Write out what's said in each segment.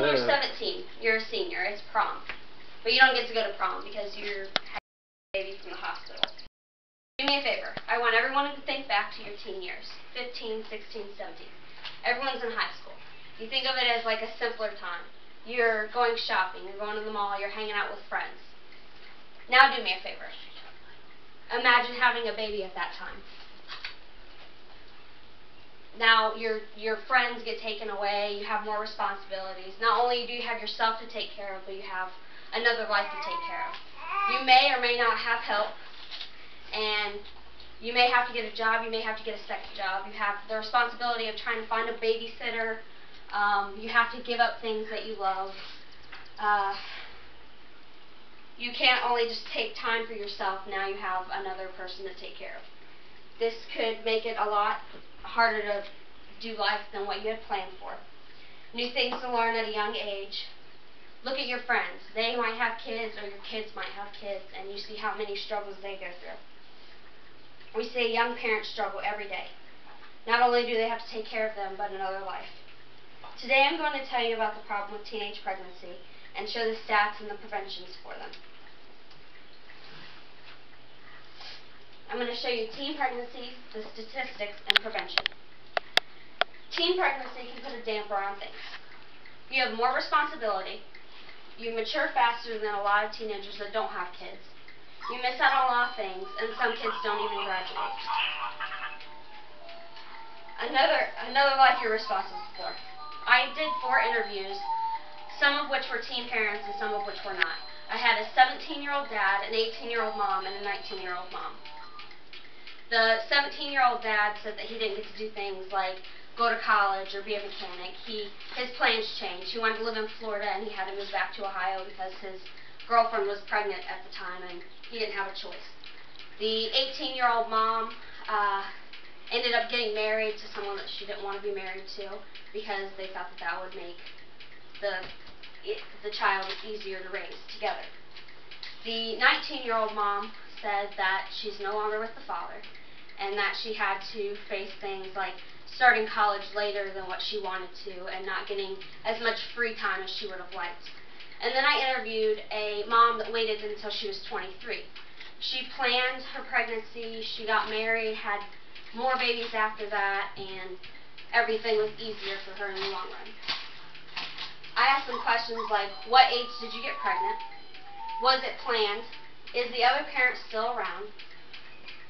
when you're 17, you're a senior. It's prom. But you don't get to go to prom because you're having a baby from the hospital. Do me a favor. I want everyone to think back to your teen years. 15, 16, 17. Everyone's in high school. You think of it as like a simpler time. You're going shopping. You're going to the mall. You're hanging out with friends. Now do me a favor. Imagine having a baby at that time. Now your friends get taken away, you have more responsibilities. Not only do you have yourself to take care of, but you have another life to take care of. You may or may not have help, and you may have to get a job, you may have to get a second job. You have the responsibility of trying to find a babysitter. You have to give up things that you love. You can't only just take time for yourself, now you have another person to take care of. This could make it a lot harder to do life than what you had planned for. New things to learn at a young age. Look at your friends. They might have kids, or your kids might have kids, and you see how many struggles they go through. We see young parents struggle every day. Not only do they have to take care of them, but another life. Today I'm going to tell you about the problem with teenage pregnancy and show the stats and the preventions for them. I'm going to show you teen pregnancies, the statistics, and prevention. Teen pregnancy can put a damper on things. You have more responsibility. You mature faster than a lot of teenagers that don't have kids. You miss out on a lot of things, and some kids don't even graduate. Another life you're responsible for. I did 4 interviews, some of which were teen parents and some of which were not. I had a 17-year-old dad, an 18-year-old mom, and a 19-year-old mom. The 17-year-old dad said that he didn't get to do things like go to college or be a mechanic. His plans changed. He wanted to live in Florida, and he had to move back to Ohio because his girlfriend was pregnant at the time, and he didn't have a choice. The 18-year-old mom ended up getting married to someone that she didn't want to be married to because they thought that that would make the child easier to raise together. The 19-year-old mom said that she's no longer with the father, and that she had to face things like starting college later than what she wanted to and not getting as much free time as she would have liked. And then I interviewed a mom that waited until she was 23. She planned her pregnancy, she got married, had more babies after that, and everything was easier for her in the long run. I asked them questions like, what age did you get pregnant? Was it planned? Is the other parent still around?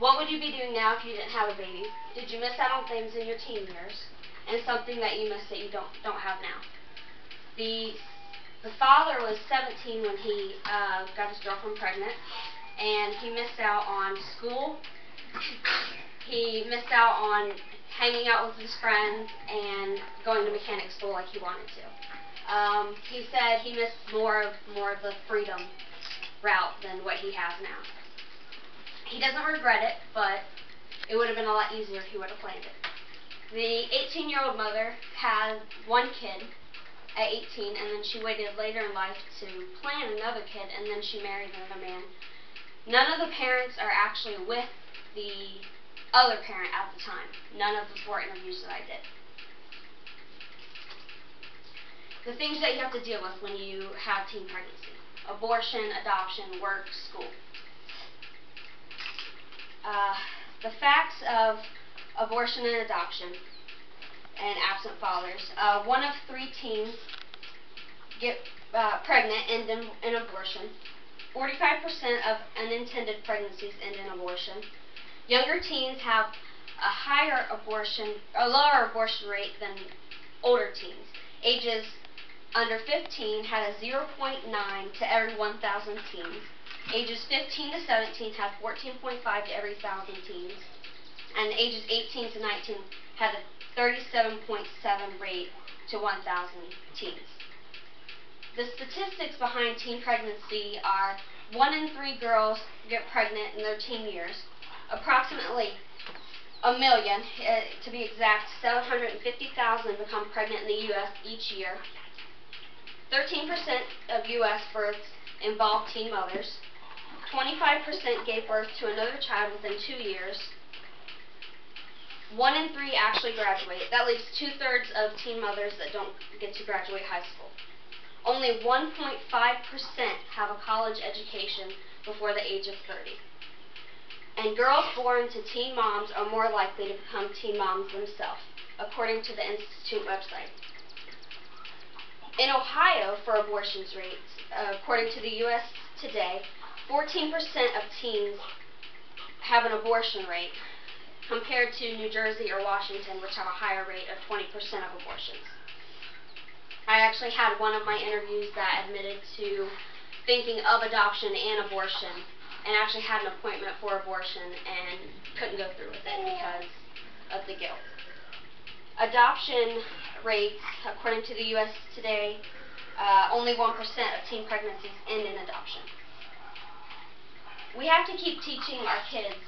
What would you be doing now if you didn't have a baby? Did you miss out on things in your teen years? And something that you missed that you don't have now? The father was 17 when he got his girlfriend pregnant, and he missed out on school. He missed out on hanging out with his friends and going to mechanic school like he wanted to. He said he missed more of the freedom route than what he has now. He doesn't regret it, but it would have been a lot easier if he would have planned it. The 18-year-old mother had 1 kid at 18, and then she waited later in life to plan another kid, and then she married another man. None of the parents are actually with the other parent at the time. None of the 4 interviews that I did. The things that you have to deal with when you have teen pregnancy: abortion, adoption, work, school. The facts of abortion and adoption and absent fathers. 1 of 3 teens get pregnant and end in abortion. 45% of unintended pregnancies end in abortion. Younger teens have a lower abortion rate than older teens. Ages under 15 had a 0.9 to every 1,000 teens. Ages 15 to 17 had 14.5 to every 1,000 teens. And ages 18 to 19 had a 37.7 rate to 1,000 teens. The statistics behind teen pregnancy are 1 in 3 girls get pregnant in their teen years. Approximately 1 million, to be exact, 750,000 become pregnant in the U.S. each year. 13% of U.S. births involve teen mothers. 25% gave birth to another child within 2 years. 1 in 3 actually graduate. That leaves 2/3 of teen mothers that don't get to graduate high school. Only 1.5% have a college education before the age of 30. And girls born to teen moms are more likely to become teen moms themselves, according to the Institute website. In Ohio, for abortions rates, according to the U.S. Today, 14% of teens have an abortion rate, compared to New Jersey or Washington, which have a higher rate of 20% of abortions. I actually had one of my interviews that admitted to thinking of adoption and abortion, and actually had an appointment for abortion and couldn't go through with it because of the guilt. Adoption rates, according to the U.S. Today, only 1% of teen pregnancies end in adoption. We have to keep teaching our kids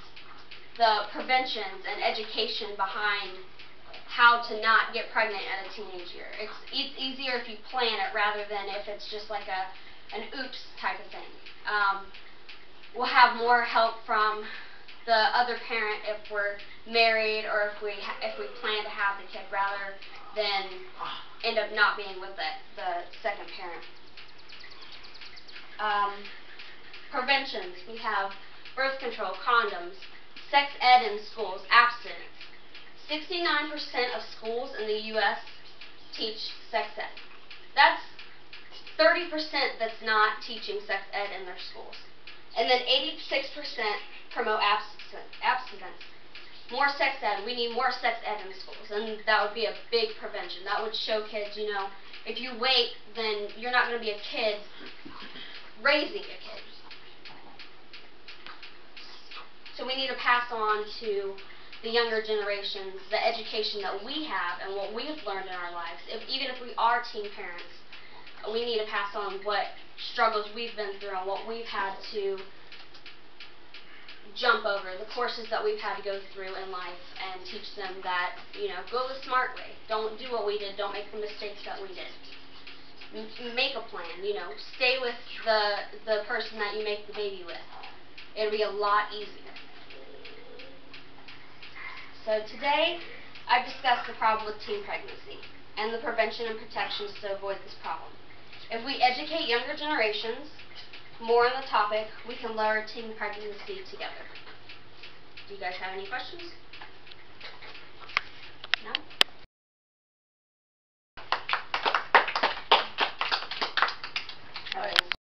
the preventions and education behind how to not get pregnant at a teenage year. It's easier if you plan it rather than if it's just like an oops type of thing. We'll have more help from the other parent if we're married or if we plan to have the kid rather than end up not being with the second parent. Preventions, we have birth control, condoms, sex ed in schools, abstinence. 69% of schools in the U.S. teach sex ed. That's 30% that's not teaching sex ed in their schools. And then 86% promote abstinence. More sex ed. We need more sex ed in schools, and that would be a big prevention. That would show kids, you know, if you wait, then you're not going to be a kid raising a kid. So we need to pass on to the younger generations the education that we have and what we've learned in our lives. Even if we are teen parents, we need to pass on what struggles we've been through and what we've had to jump over, the courses that we've had to go through in life, and teach them that, you know, go the smart way. Don't do what we did. Don't make the mistakes that we did. Make a plan, you know. Stay with the person that you make the baby with. It'll be a lot easier. So today, I've discussed the problem with teen pregnancy and the prevention and protections to avoid this problem. If we educate younger generations more on the topic, we can lower teen pregnancy together. Do you guys have any questions?